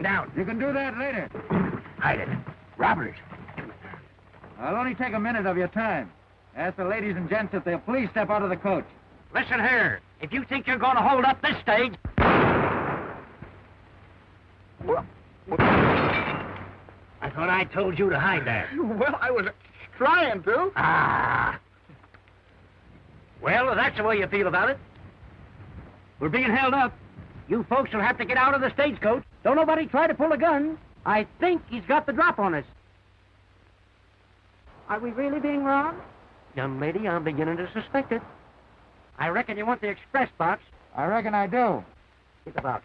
down. You can do that later. Hide it. Robbers. I'll only take a minute of your time. Ask the ladies and gents if they'll please step out of the coach. Listen here. If you think you're going to hold up this stage... I thought I told you to hide that. Well, I was trying to. Ah. Well, if that's the way you feel about it. We're being held up. You folks will have to get out of the stagecoach. Don't nobody try to pull a gun. I think he's got the drop on us. Are we really being robbed? Young lady, I'm beginning to suspect it. I reckon you want the express box. I reckon I do. Get the box.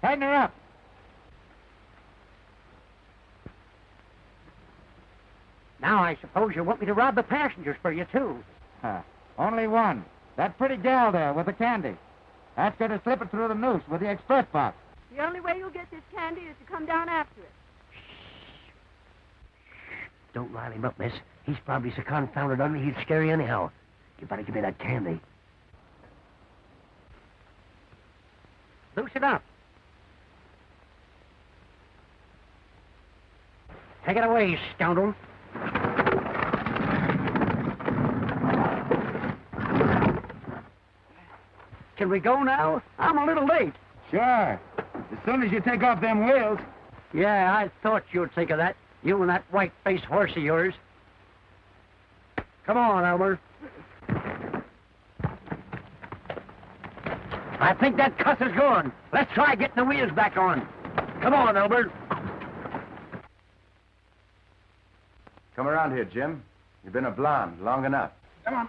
Tighten her up. Now I suppose you want me to rob the passengers for you, too. Only one. That pretty gal there with the candy. Ask her to slip it through the noose with the express box. The only way you'll get this candy is to come down after it. Don't rile him up, miss. He's probably so confounded ugly he'd scare you anyhow. You better give me that candy. Loosen up. Take it away, scoundrel. Can we go now? I'm a little late. Sure. As soon as you take off them wheels. Yeah, I thought you'd think of that. You and that white-faced horse of yours. Come on, Elmer. I think that cuss is gone. Let's try getting the wheels back on. Come on, Elmer. Come around here, Jim. You've been a blonde long enough. Come on.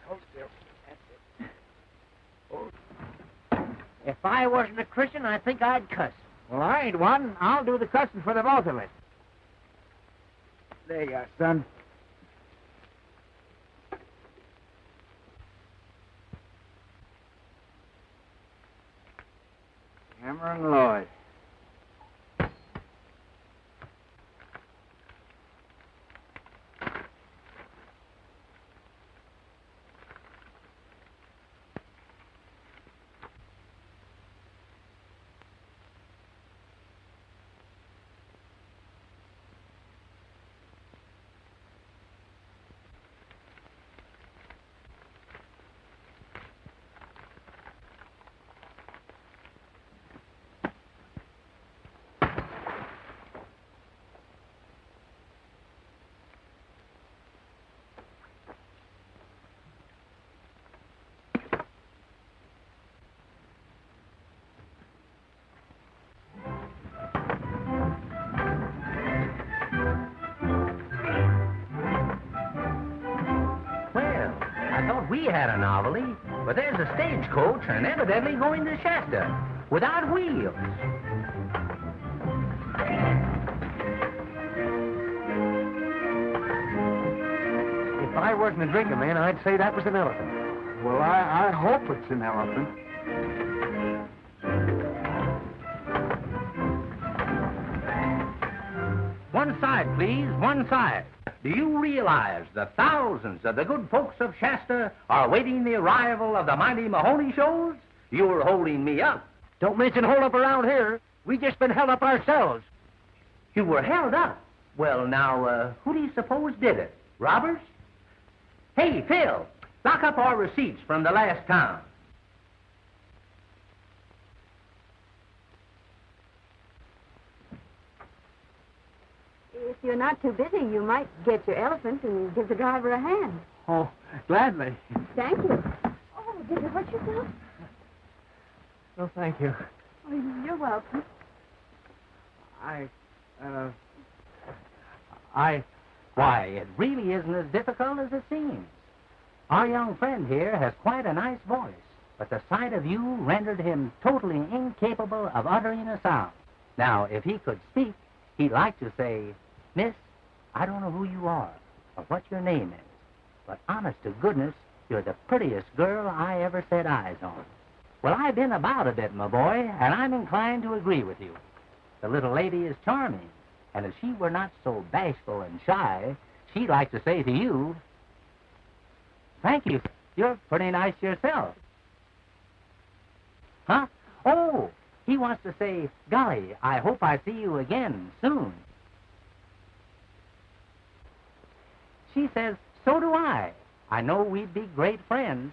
Hold still. That's it. If I wasn't a Christian, I think I'd cuss. Well, I ain't one. I'll do the cussing for the both of us. There you are, son. Cameron Lloyd. We had a novelty, but there's a stagecoach and evidently going to Shasta without wheels. If I wasn't a drinking man, I'd say that was an elephant. Well, I hope it's an elephant. One side, please, one side. Do you realize the thousands of the good folks of Shasta are awaiting the arrival of the Mighty Mahoney shows? You're holding me up. Don't mention hold up around here. We just been held up ourselves. You were held up? Well, now, who do you suppose did it? Robbers? Hey, Phil, lock up our receipts from the last town. If you're not too busy, you might get your elephant and give the driver a hand. Oh, gladly. Thank you. Oh, did you hurt yourself? No, thank you. Oh, you're welcome. Why, it really isn't as difficult as it seems. Our young friend here has quite a nice voice, but the sight of you rendered him totally incapable of uttering a sound. Now, if he could speak, he'd like to say, Miss, I don't know who you are or what your name is, but honest to goodness, you're the prettiest girl I ever set eyes on. Well, I've been about a bit, my boy, and I'm inclined to agree with you. The little lady is charming, and if she were not so bashful and shy, she'd like to say to you, Thank you. You're pretty nice yourself. Huh? Oh, he wants to say, golly, I hope I see you again soon. She says, so do I. I know we'd be great friends.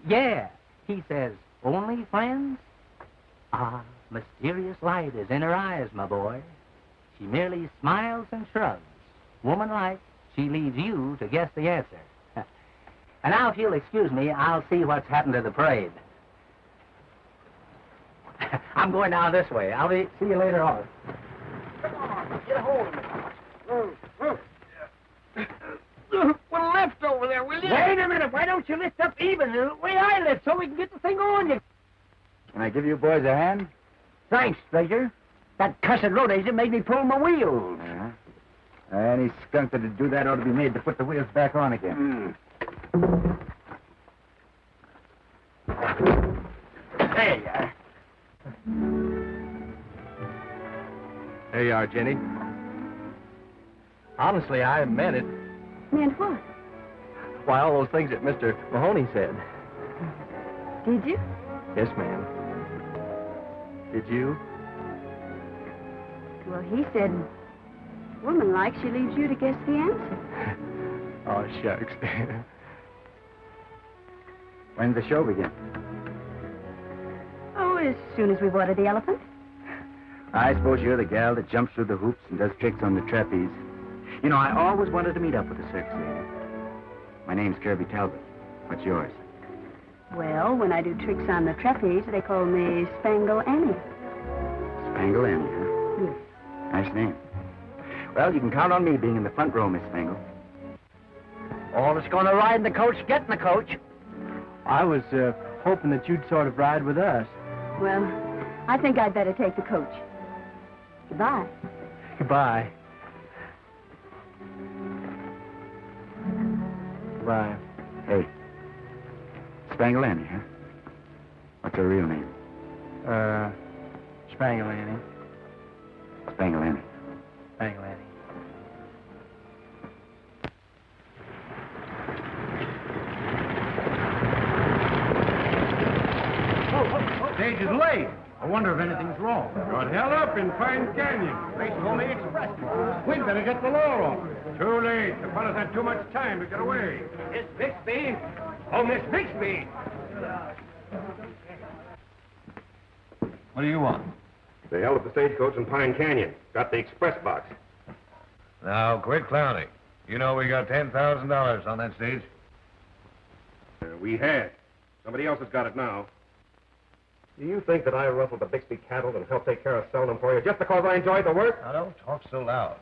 Yeah, he says, only friends? Ah, mysterious light is in her eyes, my boy. She merely smiles and shrugs. Woman-like, she leaves you to guess the answer. And now, if you'll excuse me, I'll see what's happened to the parade. I'm going down this way. I'll see you later on. Come on, get a hold of me. Well, lift over there, will you? Wait a minute. Why don't you lift up even the way I lift so we can get the thing on you? Can I give you boys a hand? Thanks, Stranger. That cussed road agent made me pull my wheels. Yeah. Any skunk that'd do that ought to be made to put the wheels back on again. There you are. There you are, Jenny. Honestly, I meant it. Meant what? Why, all those things that Mr. Mahoney said. Did you? Yes, ma'am. Did you? Well, he said, woman-like, she leaves you to guess the answer. Oh, shucks. When's the show begin? Oh, as soon as we've ordered the elephant. I suppose you're the gal that jumps through the hoops and does tricks on the trapeze. You know, I always wanted to meet up with a circus lady. My name's Kirby Talbot. What's yours? Well, when I do tricks on the trapeze, they call me Spangle Annie. Spangle Annie, huh? Yes. Nice name. Well, you can count on me being in the front row, Miss Spangle. All that's going to ride in the coach, get in the coach. I was hoping that you'd sort of ride with us. Well, I think I'd better take the coach. Goodbye. Goodbye. Goodbye. Hey, Spangle Annie, huh? What's her real name? Spangle Annie. Spangle Annie. Spangle Annie. Stage is late. I wonder if anything's wrong. Got held up in Pine Canyon. Race is only express. We'd better get the law off. Too late. The fellas had too much time to get away. Miss Bixby. Oh, Miss Bixby. What do you want? They held up the stagecoach in Pine Canyon. Got the express box. Now, quit clowning. You know we got $10,000 on that stage. We had. Somebody else has got it now. Do you think that I rustled the Bixby cattle and helped take care of selling them for you just because I enjoyed the work? Now, don't talk so loud.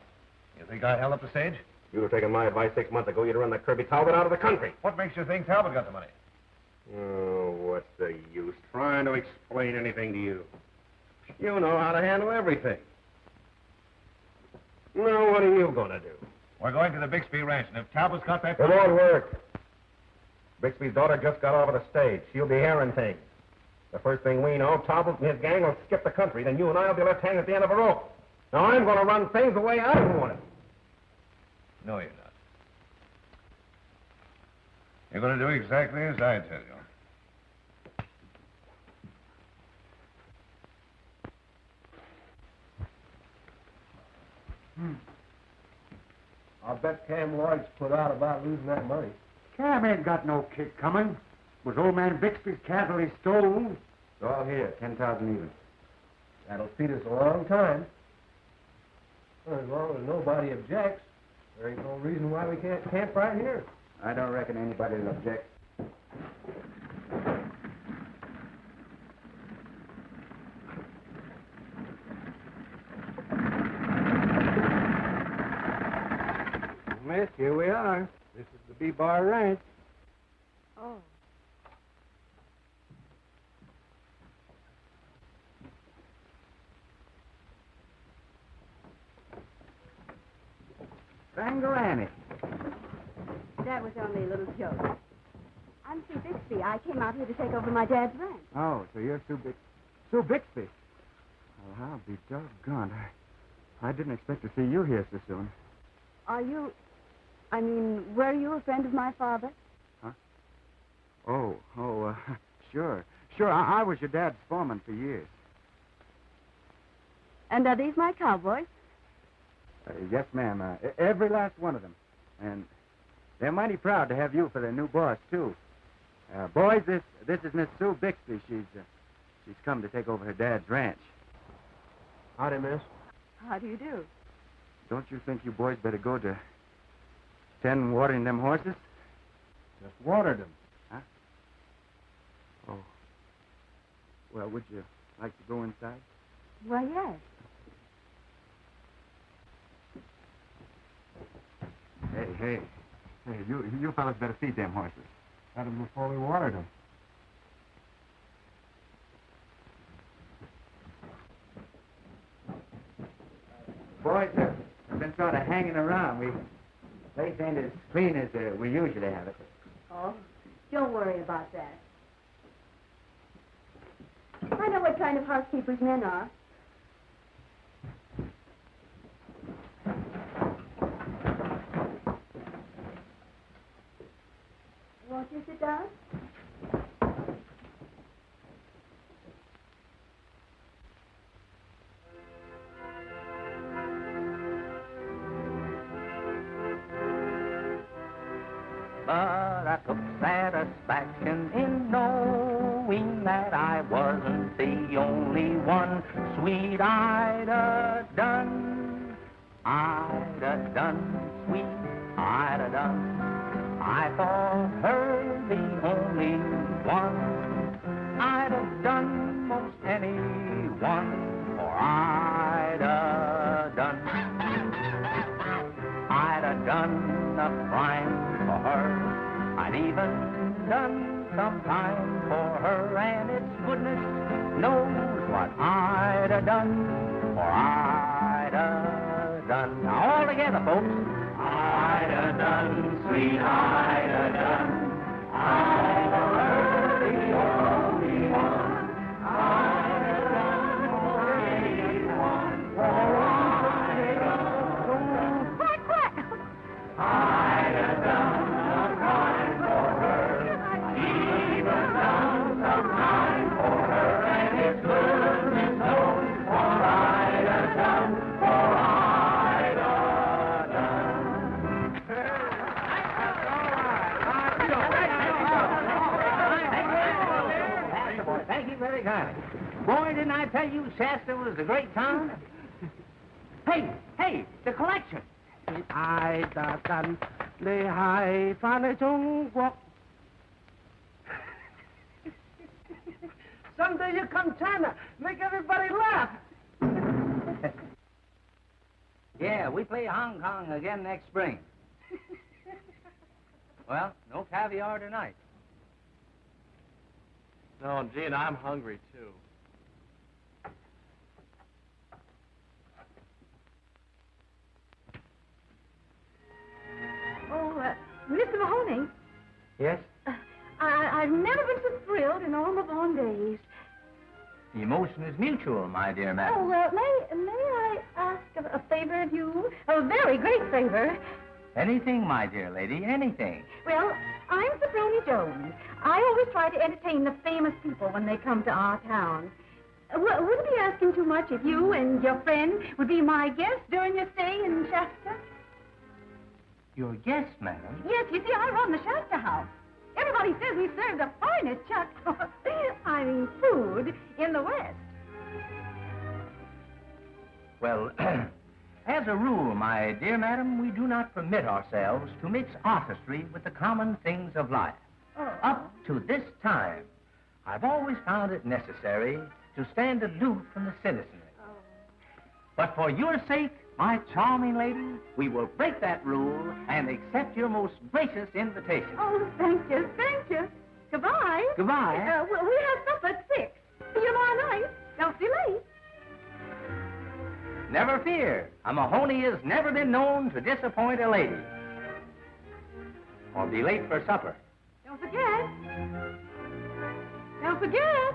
You think I held up the stage? You'd have taken my advice 6 months ago. You'd have run that Kirby Talbot out of the country. What makes you think Talbot got the money? Oh, what's the use trying to explain anything to you? You know how to handle everything. Now, what are you going to do? We're going to the Bixby ranch, and if Talbot's got that... It won't work. Bixby's daughter just got off of the stage. She'll be hearing things. The first thing we know, Talbot and his gang will skip the country. Then you and I will be left hanging at the end of a rope. Now, I'm going to run things the way I want it. No, you're not. You're going to do exactly as I tell you. I'll bet Cam Lloyd's put out about losing that money. Cam ain't got no kick coming. Was old man Bixby's cattle he stole. It's all here, 10,000 even. That'll feed us a long time. Well, as long as nobody objects, there ain't no reason why we can't camp right here. I don't reckon anybody will object. Miss, here we are. This is the B-Bar Ranch. Oh. Spangle Annie. That was only a little joke. I'm Sue Bixby. I came out here to take over my dad's ranch. Oh, so you're Sue Bixby. Sue Bixby? Well, I'll be doggone. I didn't expect to see you here so soon. Were you a friend of my father? Huh? Sure. Sure, I was your dad's foreman for years. And are these my cowboys? Yes, ma'am. Every last one of them. And they're mighty proud to have you for their new boss, too. Boys, this is Miss Sue Bixby. She's come to take over her dad's ranch. Howdy, miss. How do you do? Don't you think you boys better go to 10 watering them horses? Just watered them. Huh? Oh. Well, would you like to go inside? Why, yes. Hey, you fellas better feed them horses. Had them before we watered them. Boys have been sort of hanging around. Place ain't as clean as we usually have it. Oh, don't worry about that. I know what kind of housekeepers men are. Won't you sit down? But I took satisfaction in knowing that I wasn't the only one. Sweet Ida done, Ida done, sweet Ida done. I thought her the only one. I'd have done most anyone for Ida done. I'd have done a crime for her. I'd even done some time for her, and it's goodness knows what I'd have done for Ida done. Now all together, folks. I'd have done, sweet I'd have done. I'd have her the only one. I'd have done for anyone for Ida. Quack, quack! I'd have done a crime for her. Even done some time for her, and it's goodness knows what I'd have done for Ida done. Thank you very kindly. Boy, didn't I tell you Shasta was a great town? Hey, the collection. Ida done, 你係返去中國. Someday you come China, make everybody laugh. Yeah, we play Hong Kong again next spring. Well, no caviar tonight. No, Gene, I'm hungry, too. Oh, Mr. Mahoney, Yes? I've never been so thrilled in all my born days. The emotion is mutual, my dear Oh, madam. may I ask a favor of you? A very great favor. Anything, my dear lady, anything. Well, I'm Soproni Jones. I always try to entertain the famous people when they come to our town. Would it be asking too much if you and your friend would be my guest during your stay in Shasta? Your guest, madam? Yes, you see, I run the Shasta House. Everybody says we serve the finest chuck, food in the West. Well, as a rule, my dear madam, we do not permit ourselves to mix artistry with the common things of life. Oh. Up to this time, I've always found it necessary to stand aloof from the citizenry. Oh. But for your sake, my charming lady, we will break that rule and accept your most gracious invitation. Oh, thank you, thank you. Goodbye. Goodbye. We have supper at 6. See you tomorrow night. Don't be late. Never fear, a Mahoney has never been known to disappoint a lady. Or be late for supper. Don't forget. Don't forget.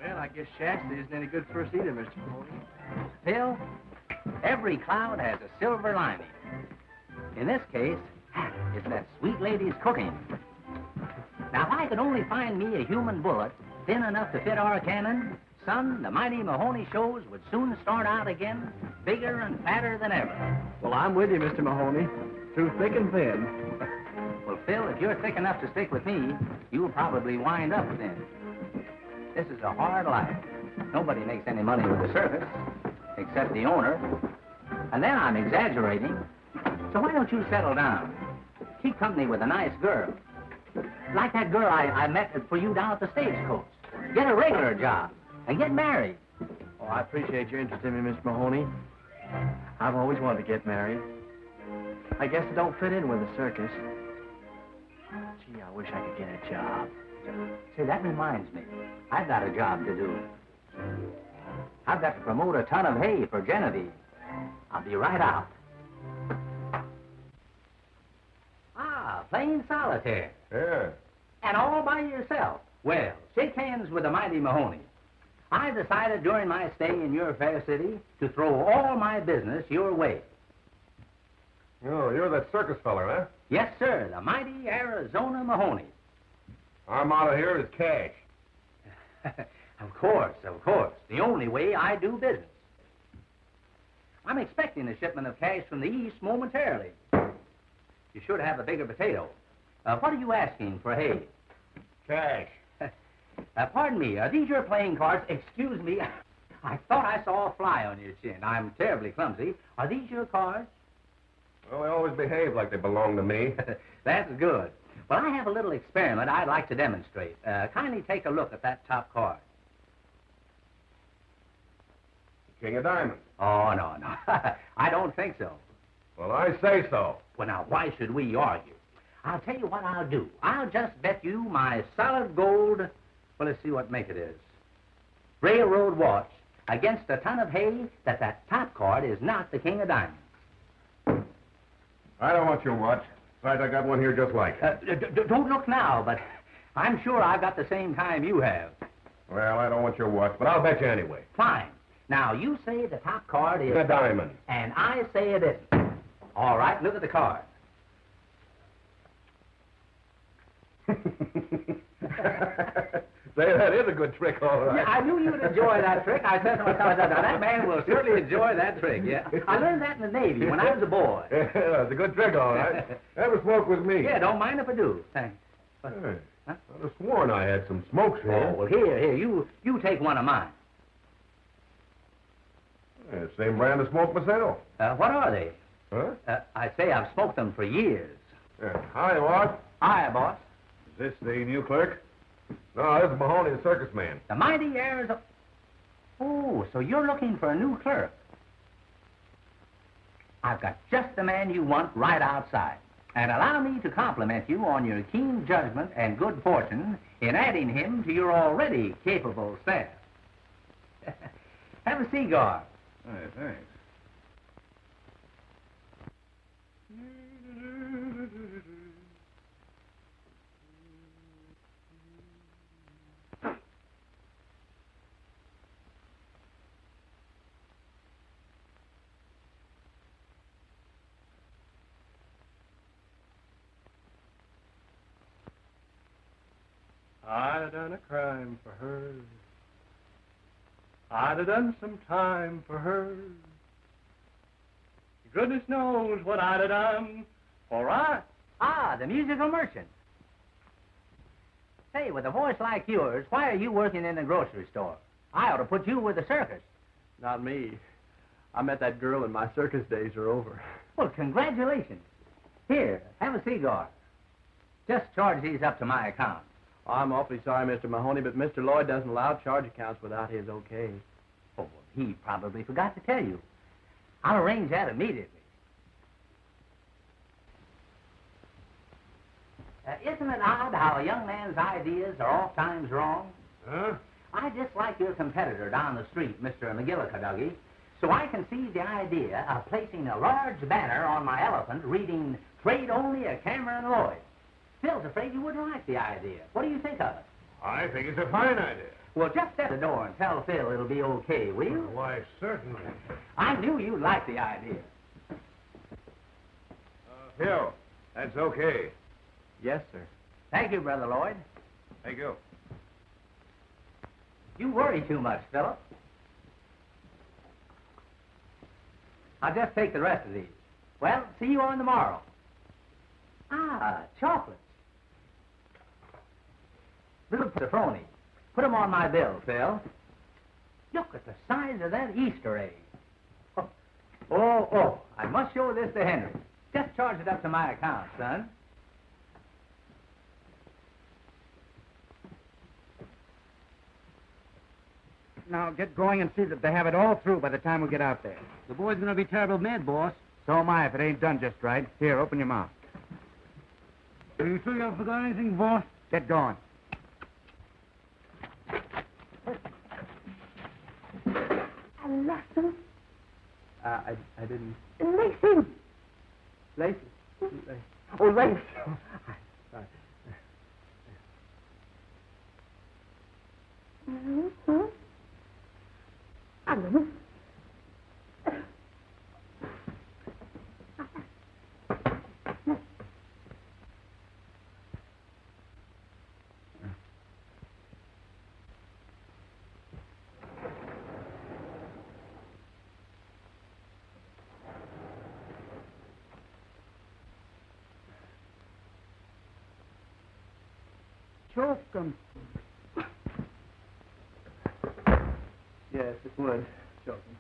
Well, I guess Shasta isn't any good for us either, Mr. Mahoney. Still, every cloud has a silver lining. In this case, it's that sweet lady's cooking. Now, if I could only find me a human bullet thin enough to fit our cannon, son, the Mighty Mahoney shows would soon start out again, bigger and fatter than ever. Well, I'm with you, Mr. Mahoney. Through thick and thin. Well, Phil, if you're thick enough to stick with me, you'll probably wind up thin. This is a hard life. Nobody makes any money with the circus, except the owner. And then I'm exaggerating. So why don't you settle down? Keep company with a nice girl. Like that girl I met for you down at the Stagecoach. Get a regular job and get married. Oh, I appreciate your interest in me, Mr. Mahoney. I've always wanted to get married. I guess it don't fit in with the circus. Gee, I wish I could get a job. Say, that reminds me. I've got a job to do. I've got to promote a ton of hay for Genevieve. I'll be right out. Ah, playing solitaire. Yeah. And all by yourself. Well, shake hands with the Mighty Mahoney. I decided during my stay in your fair city to throw all my business your way. Oh, you're that circus feller, huh? Yes, sir, the mighty Arizona Mahoney. Our motto here is cash. Of course, of course. The only way I do business. I'm expecting a shipment of cash from the East momentarily. You should have a bigger potato. What are you asking for hay? Cash. Pardon me, are these your playing cards? Excuse me. I thought I saw a fly on your chin. I'm terribly clumsy. Are these your cards? Well, they always behave like they belong to me. That's good. Well, I have a little experiment I'd like to demonstrate. Kindly take a look at that top card. King of diamonds. Oh, no, no. I don't think so. Well, I say so. Well, now, why should we argue? I'll tell you what I'll do. I'll just bet you my solid gold, well, let's see what make it is, railroad watch against a ton of hay that top card is not the king of diamonds. I don't want your watch. Besides, I got one here just like it. Don't look now, but I'm sure I've got the same time you have. Well, I don't want your watch, but I'll bet you anyway. Fine. Now, you say the top card is... The diamond. And I say it isn't. All right, look at the card. Say, that is a good trick, all right. Yeah, I knew you'd enjoy that trick. I said to myself, now, that man will certainly enjoy that trick, yeah. I learned that in the Navy when I was a boy. Yeah, it's a good trick, all right. Have a smoke with me. Yeah, don't mind if I do. Thanks. Hey, I'd have sworn I had some smokes here. Oh, well, here, you take one of mine. Yeah, same brand of smoke myself. What are they? Huh? I say I've smoked them for years. Yeah. Hi, boss. Hiya, boss. Is this the new clerk? No, this is Mahoney, the circus man. The mighty Arizona... Oh, so you're looking for a new clerk. I've got just the man you want right outside. And allow me to compliment you on your keen judgment and good fortune in adding him to your already capable staff. Have a cigar. Hey, thanks. I'd have done a crime for her. I'd have done some time for her. Goodness knows what I'd have done for I. Ah, the musical merchant. Say, with a voice like yours, why are you working in the grocery store? I ought to put you with the circus. Not me. I met that girl and my circus days are over. Well, congratulations. Here, have a cigar. Just charge these up to my account. I'm awfully sorry, Mr. Mahoney, but Mr. Lloyd doesn't allow charge accounts without his okay. Oh, well, he probably forgot to tell you. I'll arrange that immediately. Isn't it odd how a young man's ideas are oft times wrong? Huh? I dislike your competitor down the street, Mr. McGillicuddy, so I conceived the idea of placing a large banner on my elephant reading, "Trade only at Cameron Lloyd." Phil's afraid you wouldn't like the idea. What do you think of it? I think it's a fine idea. Well, just step the door and tell Phil it'll be okay, will you? Why, certainly. I knew you'd like the idea. Phil, that's okay. Yes, sir. Thank you, Brother Lloyd. Thank you. You worry too much, Philip. I'll just take the rest of these. Well, see you on tomorrow. Ah, chocolates. Little pepperoni. Put them on my bill, Phil. Look at the size of that Easter egg. Oh, I must show this to Henry. Just charge it up to my account, son. Now, get going and see that they have it all through by the time we get out there. The boy's going to be terrible mad, boss. So am I if it ain't done just right. Here, open your mouth. Are you sure you haven't forgot anything, boss? Get going. Rustle. I didn't... Listen. Lace? Oh, Lace. Hello. Choke 'em. Yes, it would. Choke him.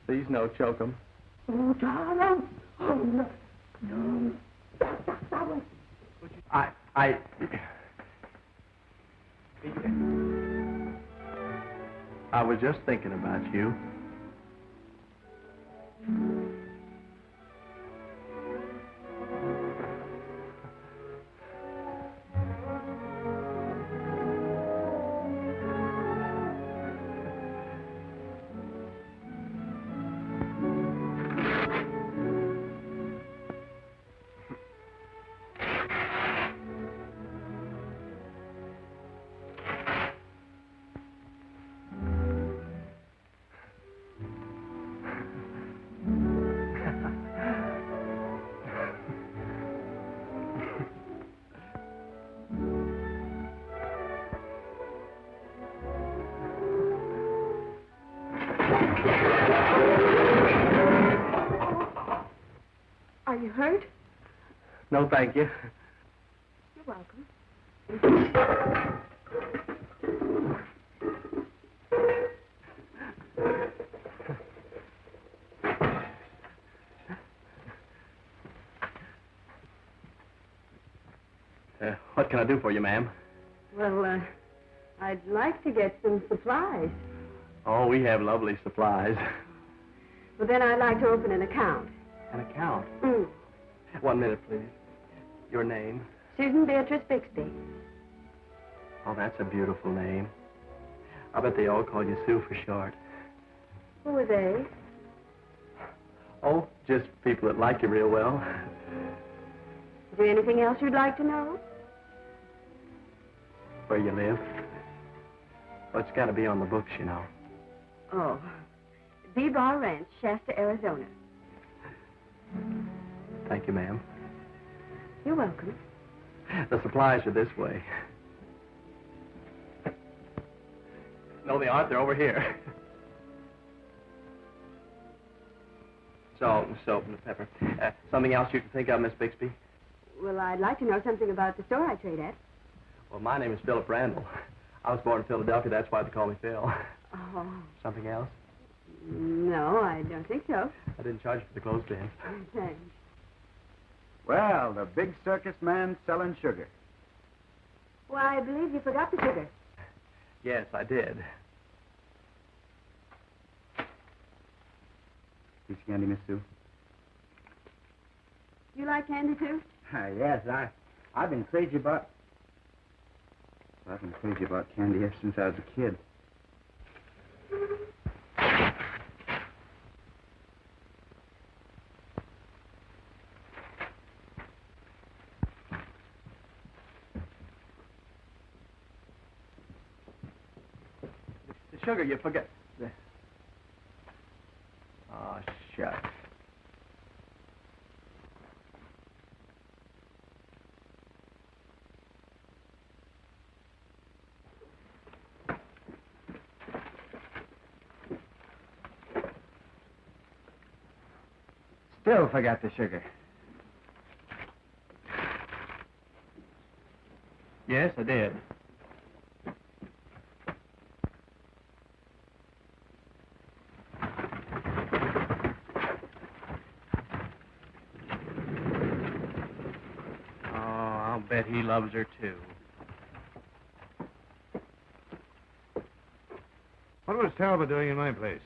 Please, no, choke him. Oh, darling. Oh, no. No. I was just thinking about you. Are you hurt? No, thank you. You're welcome. What can I do for you, ma'am? Well, I'd like to get some supplies. Oh, we have lovely supplies. Well, then I'd like to open an account. An account? Mm. 1 minute, please. Your name? Susan Beatrice Bixby. Oh, that's a beautiful name. I bet they all call you Sue for short. Who are they? Oh, just people that like you real well. Is there anything else you'd like to know? Where you live? Well, it's got to be on the books, you know. Oh. B-Bar Ranch, Shasta, Arizona. Thank you, ma'am. You're welcome. The supplies are this way. No, they aren't. They're over here. Salt and soap and pepper. Something else you can think of, Miss Bixby? Well, I'd like to know something about the store I trade at. Well, my name is Philip Randall. I was born in Philadelphia. That's why they call me Phil. Oh. Something else? No, I don't think so. I didn't charge you for the clothespin. Thanks. Well, the big circus man selling sugar. Well, I believe you forgot the sugar. Yes, I did. Piece of candy, Miss Sue? You like candy, too? Yes, I've been crazy about candy ever since I was a kid. The sugar. You forgot. Oh, shucks. Still forgot the sugar. Yes, I did. Oh, I'll bet he loves her, too. What was Talbot doing in my place?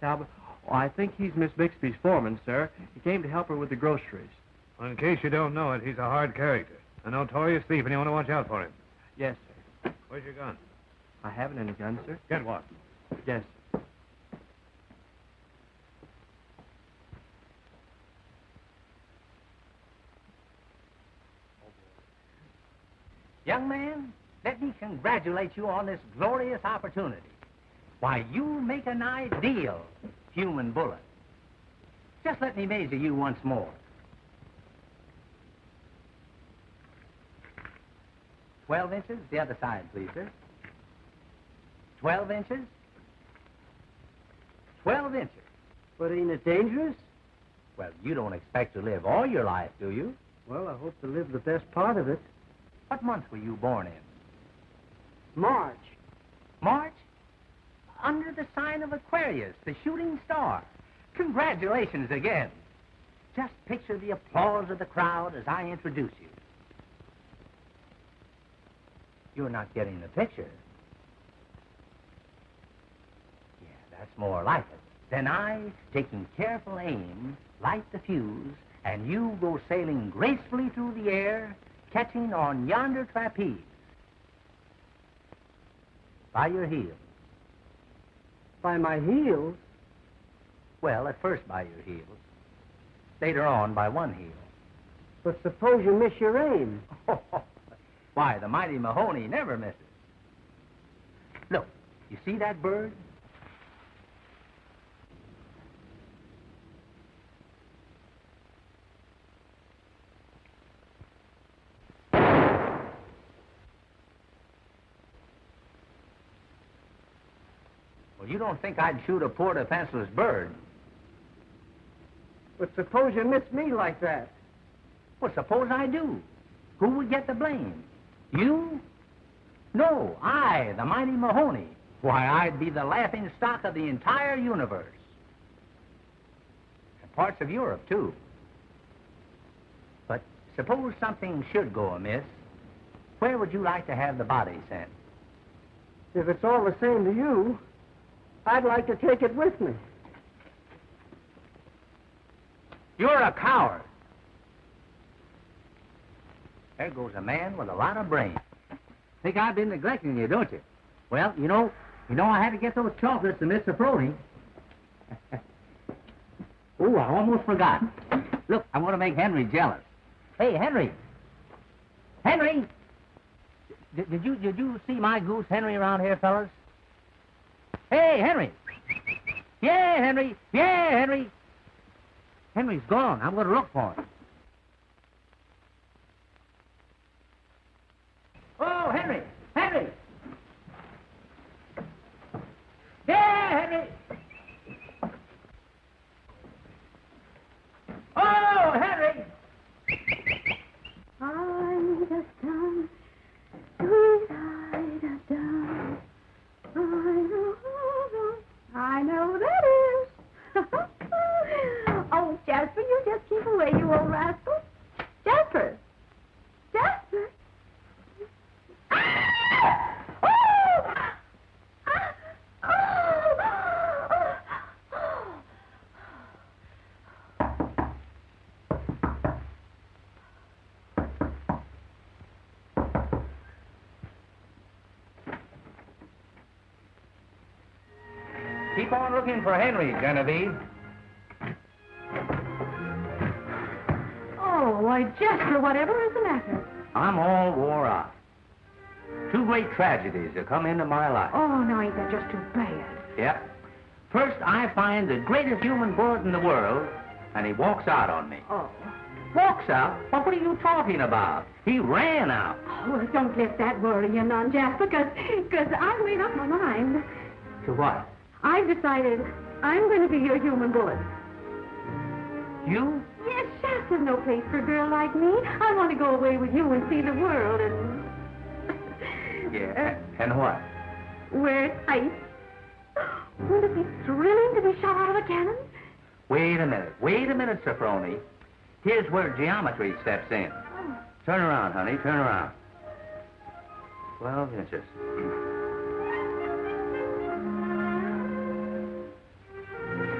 Talbot? Oh, I think he's Miss Bixby's foreman, sir. He came to help her with the groceries. Well, in case you don't know it, he's a hard character. A notorious thief, and you want to watch out for him. Yes, sir. Where's your gun? I haven't any gun, sir. Get what? Yes. Young man, let me congratulate you on this glorious opportunity. Why, you make an ideal human bullet. Just let me measure you once more. 12 inches, the other side, please, sir. 12 inches. 12 inches. But ain't it dangerous? Well, you don't expect to live all your life, do you? Well, I hope to live the best part of it. What month were you born in? March. March? Under the sign of Aquarius, the shooting star. Congratulations again. Just picture the applause of the crowd as I introduce you. You're not getting the picture. Yeah, that's more like it. Then I, taking careful aim, light the fuse, and you go sailing gracefully through the air, catching on yonder trapeze. By your heels. By my heels? Well, at first by your heels. Later on by one heel. But suppose you miss your aim. Why, the Mighty Mahoney never misses. Look, you see that bird? Well, you don't think I'd shoot a poor defenseless bird. But suppose you miss me like that. Well, suppose I do. Who would get the blame? You? No, I, the Mighty Mahoney. Why, I'd be the laughing stock of the entire universe. And parts of Europe, too. But suppose something should go amiss. Where would you like to have the body sent? If it's all the same to you, I'd like to take it with me. You're a coward. There goes a man with a lot of brains. Think I've been neglecting you, don't you? Well, you know I had to get those chocolates to Miss Safroni. Oh, I almost forgot. Look, I'm going to make Henry jealous. Hey, Henry. Henry! Did you see my goose Henry around here, fellas? Hey, Henry! Yeah, Henry! Yeah, Henry! Henry's gone. I'm going to look for him. Oh, Henry! Henry! Yeah, Henry! Oh, Henry! I-da-dum, sweet-I-da-dum. I know that is. Oh, Jasper, you just keep away, you old rascal. Jasper! Jasper! Keep on looking for Henry, Genevieve. Oh, why, Jasper, whatever is the matter? I'm all wore out. Two great tragedies have come into my life. Oh, no, ain't that just too bad? Yep. First, I find the greatest human bullet in the world, and he walks out on me. Oh. Walks out? Well, what are you talking about? He ran out. Oh, don't let that worry you none, Jasper, because I've made up my mind. To what? I've decided I'm going to be your human bullet. You? Yes, Shasta's no place for a girl like me. I want to go away with you and see the world and... Yeah, and what? Wear it tight. Wouldn't it be thrilling to be shot out of a cannon? Wait a minute, Sophrony. Here's where geometry steps in. Oh. Turn around, honey, turn around. 12 inches.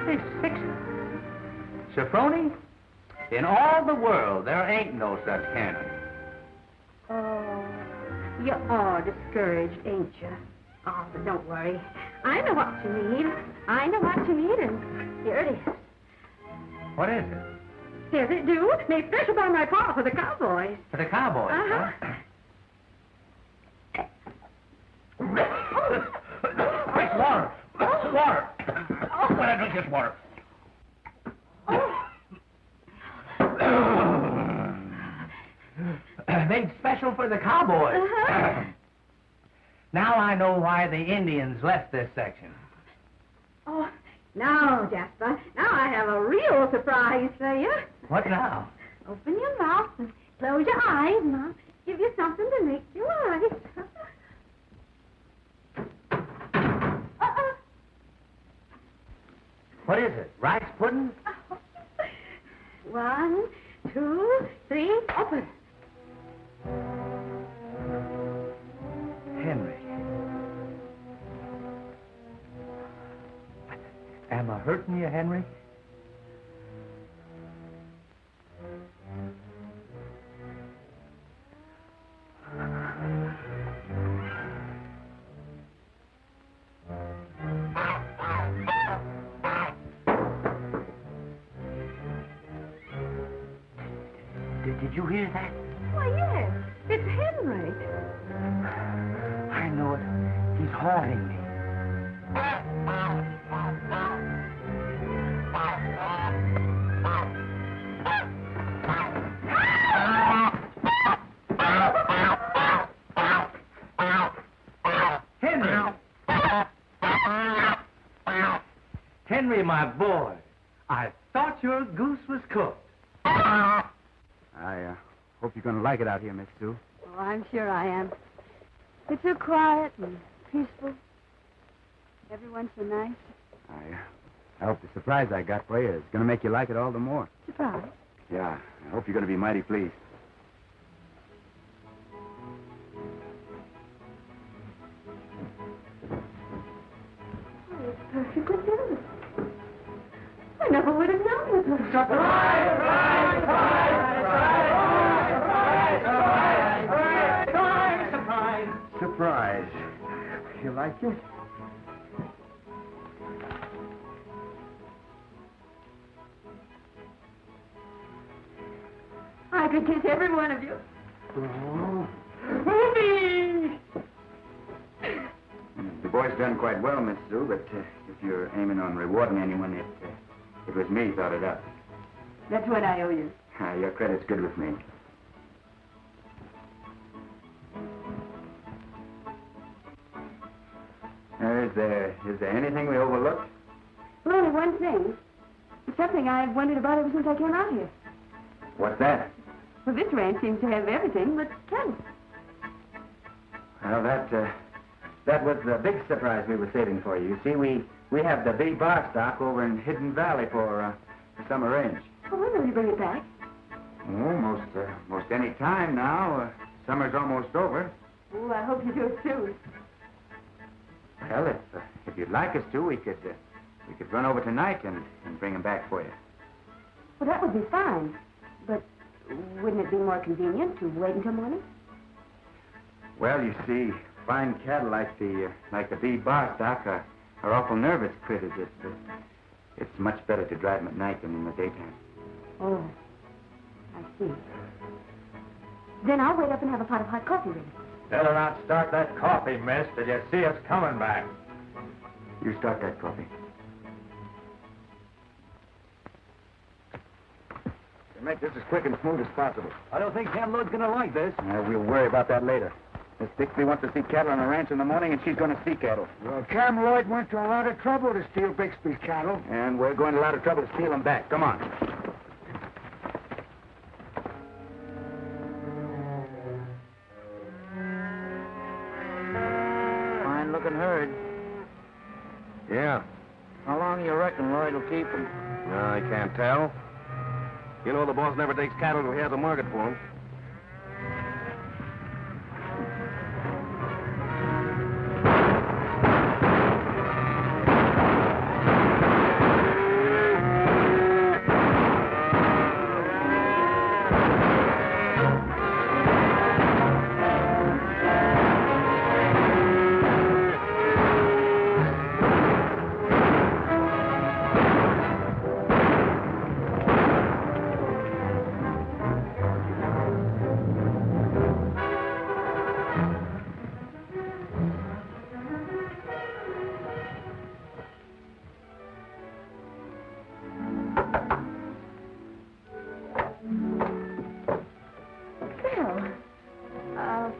Hey, 6. Sophrony, in all the world, there ain't no such cannon. Oh, you are discouraged, ain't you? Oh, but don't worry. I know what you need. And here it is. What is it? Here's it do. Made special by my pa for the cowboys. For the cowboys, Uh-huh. Quick, water! Water! When I drink this water. Made special for the cowboys. Uh-huh. Now I know why the Indians left this section. Oh, now, Jasper, now I have a real surprise for you. What now? Open your mouth and close your eyes, and I'll give you something to make you eyes. What is it? Rice pudding? 1, 2, 3, open. Henry. Am I hurting you, Henry? Did you hear that? Why, yes, it's Henry. I know it. He's haunting me. Henry, my boy, I thought your goose was cooked. I hope you're going to like it out here, Miss Sue. Oh, I'm sure I am. It's so quiet and peaceful. Everyone's so nice. I hope the surprise I got for you is going to make you like it all the more. Surprise? Yeah, I hope you're going to be mighty pleased. Oh, it's perfectly beautiful. I never would have known it was Surprise! Surprise! Surprise! Surprise! Surprise! Surprise. You like it? I could kiss every one of you. Oh. Movie! The boy's done quite well, Miss Sue, but if you're aiming on rewarding anyone, it was me thought it up. That's what I owe you. Your credit's good with me. Is there anything we overlooked? Well, only one thing. It's something I've wondered about ever since I came out here. What's that? Well, this ranch seems to have everything but cattle. Well, that was the big surprise we were saving for you. You see, we have the big bar stock over in Hidden Valley for summer range. Oh, when will you bring it back? Oh, most any time now. Summer's almost over. Oh, I hope you do it soon. Well, if you'd like us to, we could run over tonight and bring them back for you. Well, that would be fine. But wouldn't it be more convenient to wait until morning? Well, you see, fine cattle like the bee bar stock are awful nervous critters. It's much better to drive them at night than in the daytime. Oh, I see. Then I'll wait up and have a pot of hot coffee ready. Better not start that coffee, miss, till you see us coming back. You start that coffee. Make this as quick and smooth as possible. I don't think Sam Lloyd's gonna like this. We'll worry about that later. Miss Bixby wants to see cattle on the ranch in the morning, and she's going to see cattle. Well, Cam Lloyd went to a lot of trouble to steal Bixby's cattle. And we're going to a lot of trouble to steal them back. Come on. Fine-looking herd. Yeah. How long do you reckon Lloyd will keep them? I can't tell. You know the boss never takes cattle till he has a market for them.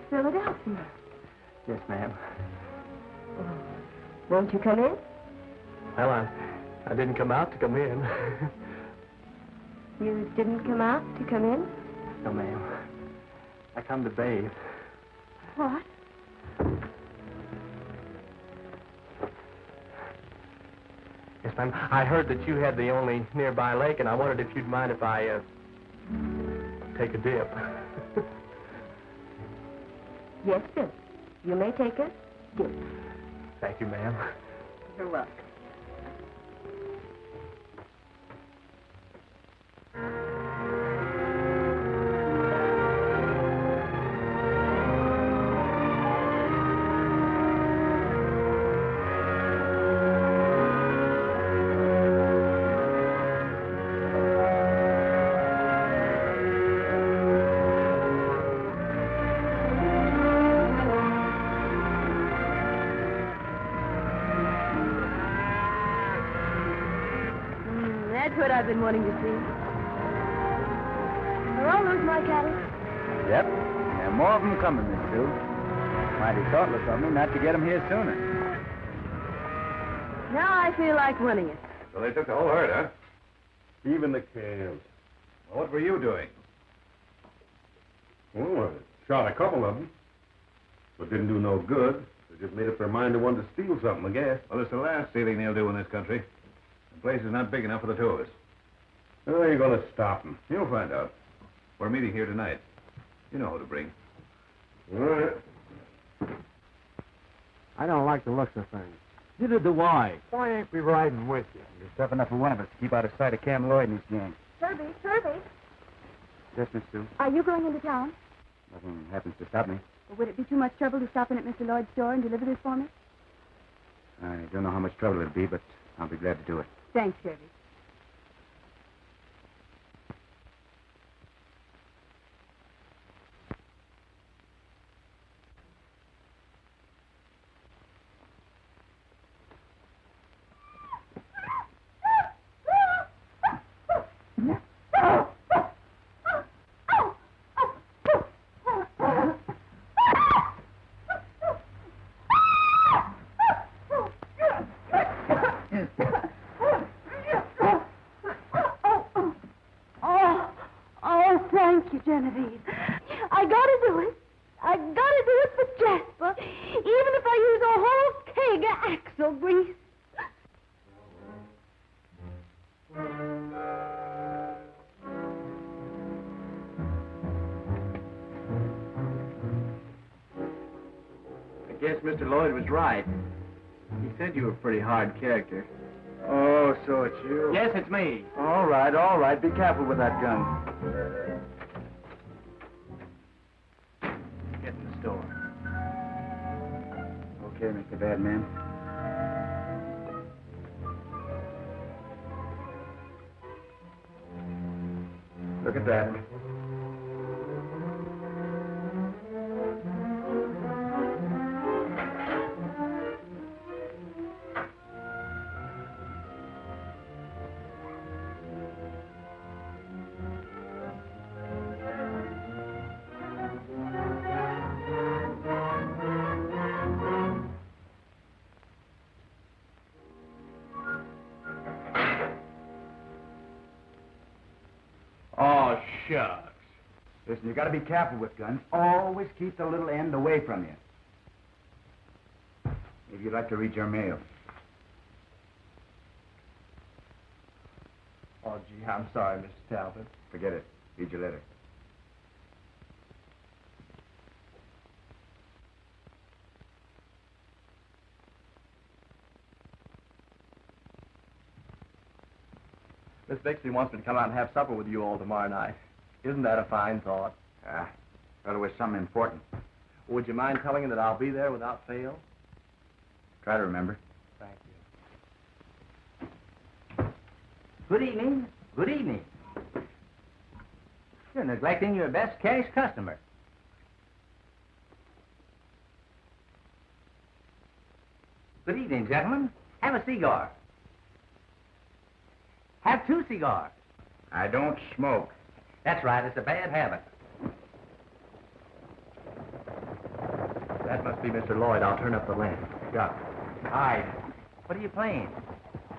Philadelphia. Yes, ma'am. Won't you come in? Well, I didn't come out to come in. You didn't come out to come in? No, ma'am. I come to bathe. What? Yes, ma'am. I heard that you had the only nearby lake, and I wondered if you'd mind if I, take a dip. Yes, sir. You may take a dip. Thank you, ma'am. You're welcome. That's what I've been wanting to see. Are all those my cattle? Yep. And more of them coming, Miss Sue. Mighty thoughtless of me not to get them here sooner. Now I feel like winning it. So they took the whole herd, huh? Even the calves. Well, what were you doing? Oh, I shot a couple of them. But didn't do no good. They just made up their mind they wanted to steal something, I guess. Well, it's the last stealing they'll do in this country. The place is not big enough for the two of us. Well, you're going to stop them. You'll find out. We're meeting here tonight. You know who to bring. All right. I don't like the looks of things. Neither do I. Why ain't we riding with you? There's tough enough for one of us to keep out of sight of Cam Lloyd and his gang. Kirby. Yes, Miss Sue. Are you going into town? Nothing happens to stop me. Or would it be too much trouble to stop in at Mr. Lloyd's store and deliver this for me? I don't know how much trouble it'll be, but I'll be glad to do it. Thanks, Kirby. Thank you, Genevieve. I gotta do it. I gotta do it for Jasper, even if I use a whole keg of axle grease. I guess Mr. Lloyd was right. He said you were a pretty hard character. Oh, so it's you? Yes, it's me. All right. Be careful with that gun. Get in the store. Okay, Mr. Badman. Look at that. shucks. Listen, you got to be careful with guns. Always keep the little end away from you. Maybe you'd like to read your mail. Oh, gee, I'm sorry, Mr. Talbot. Forget it. Read your letter. Miss Bixby wants me to come out and have supper with you all tomorrow night. Isn't that a fine thought? Thought it was something important. Would you mind telling her that I'll be there without fail? Try to remember. Thank you. Good evening. Good evening. You're neglecting your best cash customer. Good evening, gentlemen. Have a cigar. Have 2 cigars. I don't smoke. That's right. It's a bad habit. That must be Mr. Lloyd. I'll turn up the lamp. Yeah. Hide. What are you playing?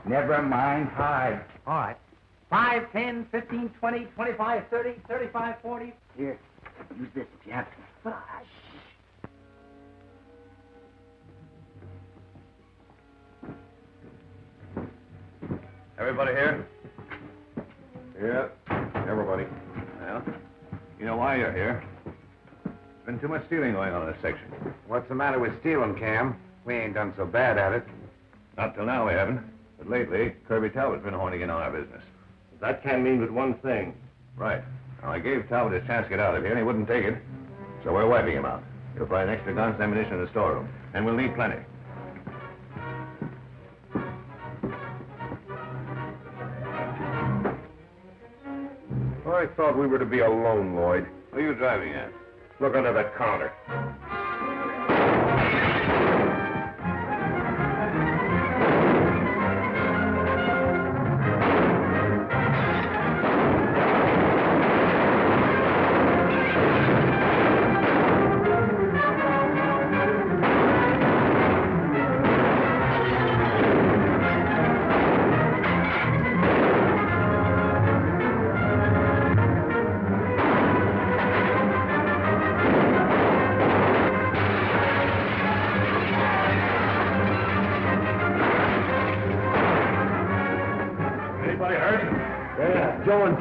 Never mind, hide. All right. 5, 10, 15, 20, 25, 30, 35, 40. Here, use this if you have to. But Everybody here? Yeah, everybody. Well, you know why you're here. There's been too much stealing going on in this section. What's the matter with stealing, Cam? We ain't done so bad at it. Not till now we haven't. But lately, Kirby Talbot's been honing in on our business. That can mean but one thing. Right. Now, I gave Talbot his chance to get out of here, and he wouldn't take it. So we're wiping him out. He'll find extra guns and ammunition in the storeroom. And we'll need plenty. I thought we were to be alone, Lloyd. Who are you driving at? Look under the counter.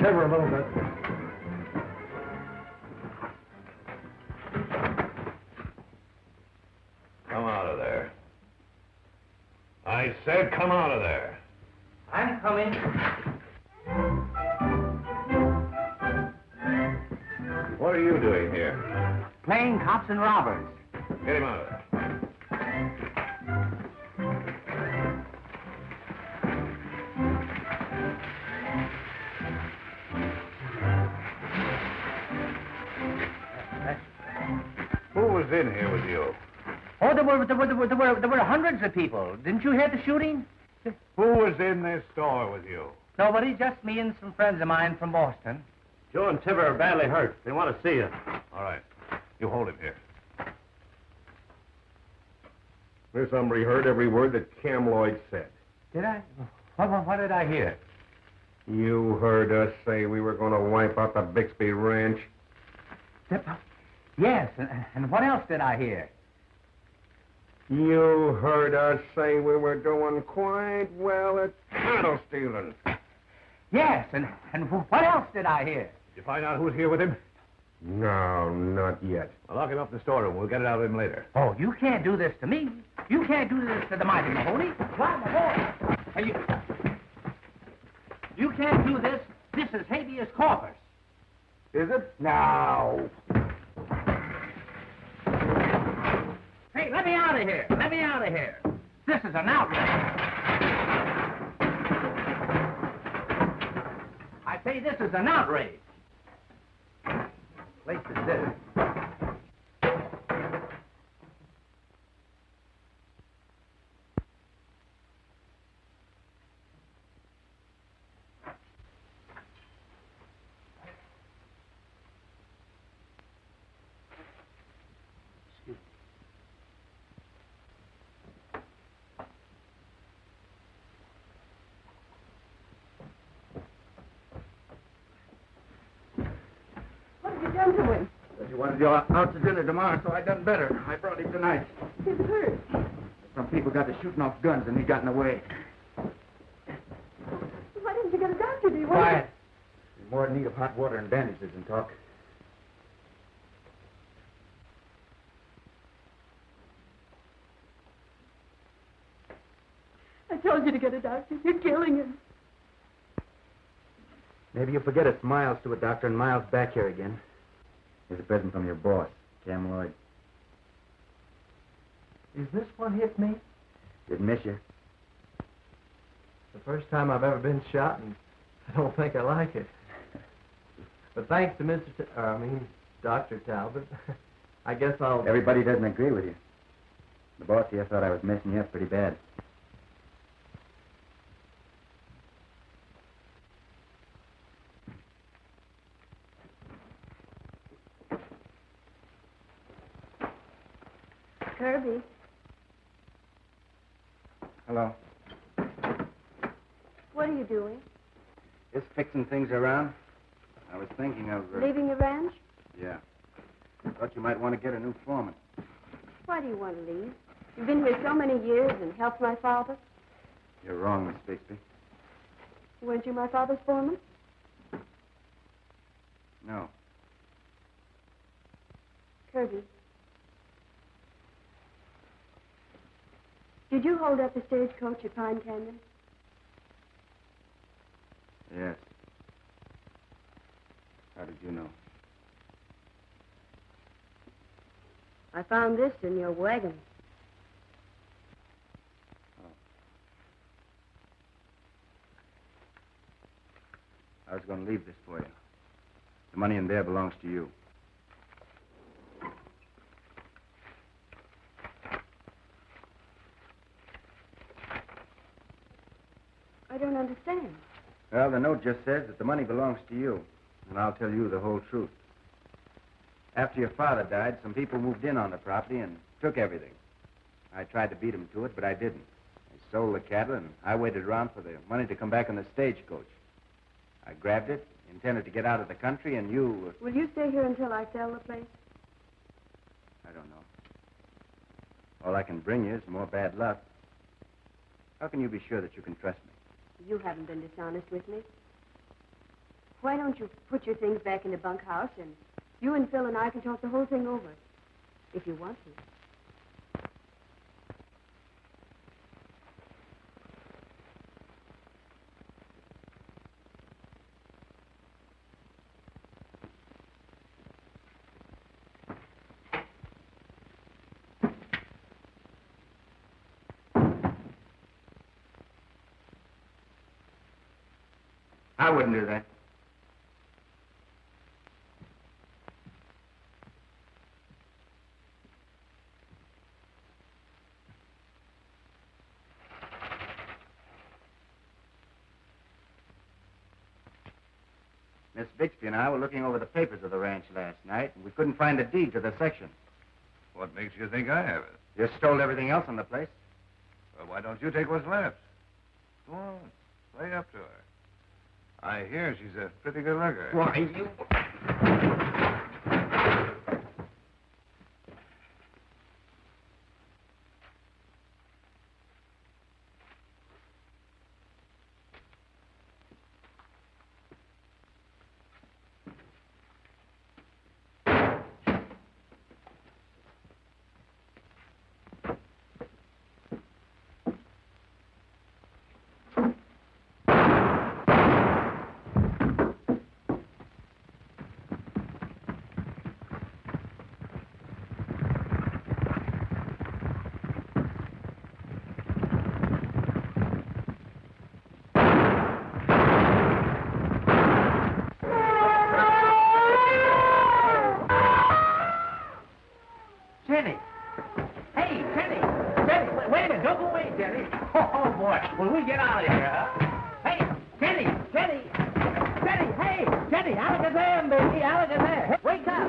Cover a little bit. Come out of there. I said come out of there. I'm coming. What are you doing here? Playing cops and robbers. Get him out of there. In here with you. Oh, there were hundreds of people. Didn't you hear the shooting? Who was in this store with you? Nobody, just me and some friends of mine from Boston. Joe and Tiver are badly hurt. They want to see you. All right. You hold him here. This hombre heard every word that Cam Lloyd said. Did I? What did I hear? You heard us say we were going to wipe out the Bixby Ranch. Yes, and what else did I hear? You heard us say we were doing quite well at cattle stealing. Yes, and what else did I hear? Did you find out who's here with him? No, not yet. Well, lock him up in the storeroom. We'll get it out of him later. Oh, you can't do this to me. You can't do this to the Mighty Mahoney. Why, my boy? You can't do this. This is habeas corpus. Is it? No. Hey, let me out of here. Let me out of here. This is an outrage. I say this is an outrage. Place is this. done to him? Said you wanted to go out to dinner tomorrow, so I done better. I brought him tonight. He's hurt. Some people got to shooting off guns, and he got in the way. Why didn't you get a doctor, do you? Quiet. You're more in need of hot water and bandages than talk. I told you to get a doctor. You're killing him. Maybe you'll forget it's Miles to a doctor and Miles back here again. Here's a present from your boss, Cam Lloyd. Is this one hit me? Didn't miss you. The first time I've ever been shot, and I don't think I like it. But thanks to Dr. Talbot, I guess I'll... Everybody doesn't agree with you. The boss here thought I was messing you up pretty bad. Kirby. Hello. What are you doing? Just fixing things around. I was thinking of... Leaving the ranch? Yeah. Thought you might want to get a new foreman. Why do you want to leave? You've been here so many years and helped my father. You're wrong, Miss Bixby. Weren't you my father's foreman? No. Kirby. Did you hold up the stagecoach at Pine Canyon? Yes. How did you know? I found this in your wagon. Oh. I was going to leave this for you. The money in there belongs to you. I don't understand. Well, the note just says that the money belongs to you. And I'll tell you the whole truth. After your father died, some people moved in on the property and took everything. I tried to beat them to it, but I didn't. They sold the cattle, and I waited around for the money to come back on the stagecoach. I grabbed it, intended to get out of the country, and you... Will you stay here until I sell the place? I don't know. All I can bring you is more bad luck. How can you be sure that you can trust me? You haven't been dishonest with me. Why don't you put your things back in the bunkhouse, and you and Phil and I can talk the whole thing over, if you want to. I wouldn't do that. Miss Bixby and I were looking over the papers of the ranch last night, and we couldn't find a deed to the section. What makes you think I have it? You stole everything else on the place. Well, why don't you take what's left? Go on, play up to her. I hear she's a pretty good looker. Why, you... When we get out of here, huh? Hey, Jenny! Hey, Jenny! Alakazam, baby, Alakazam! Hey, wake up!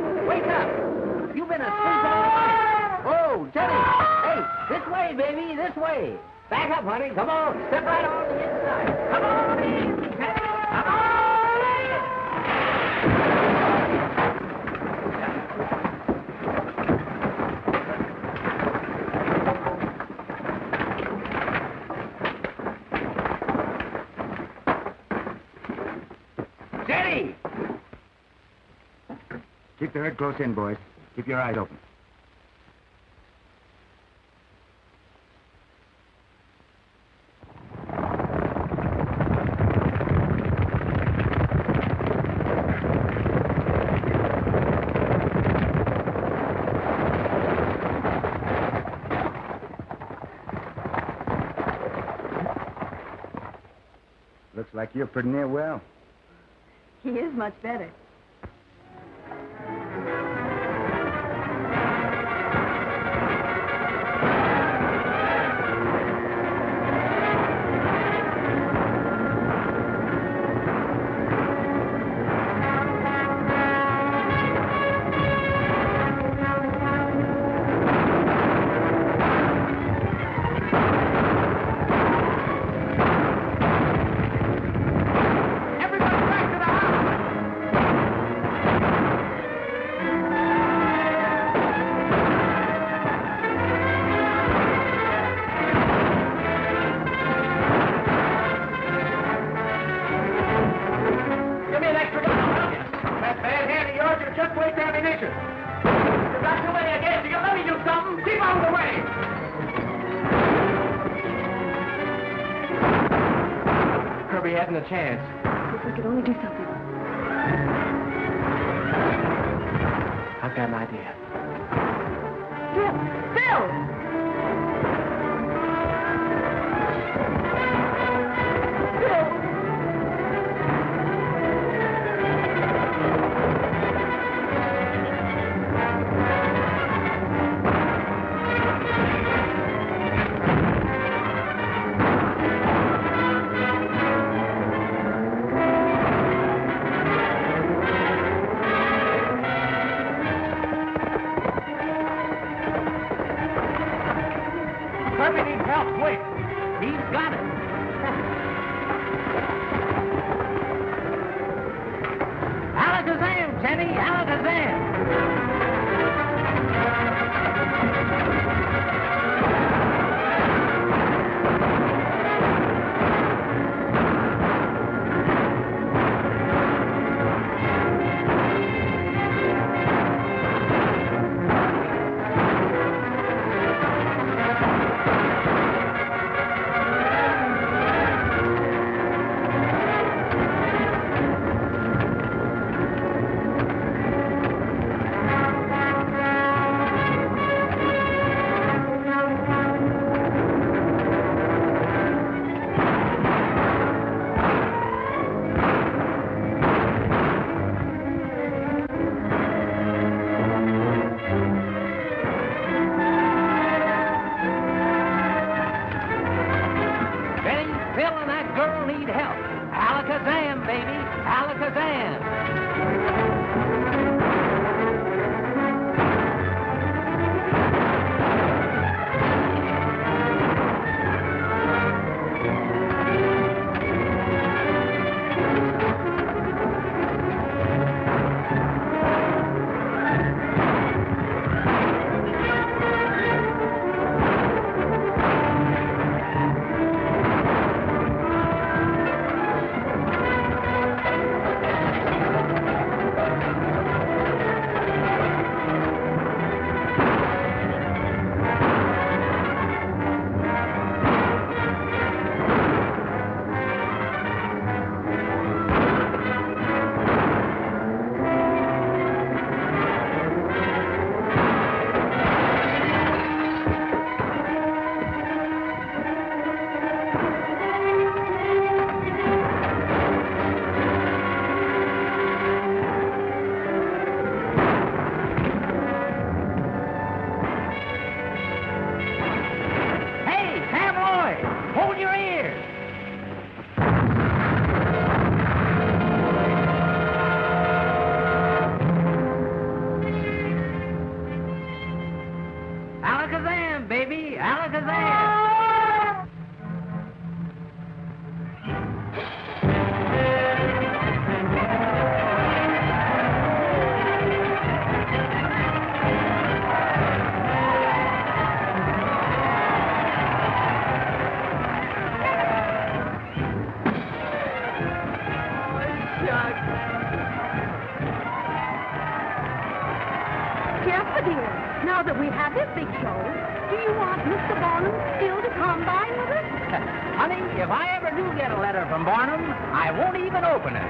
You've been asleep all night. Oh, Jenny! Hey, this way, baby, this way. Back up, honey. Come on, step right on the inside. Come on in, Jenny! Come on in! Keep the herd close in, boys. Keep your eyes open. Looks like you're pretty near well. He is much better. A chance. If we could only do something. I've got an idea. Phil! dear, now that we have this big show, do you want Mr. Barnum still to combine with us? Honey, if I ever do get a letter from Barnum, I won't even open it.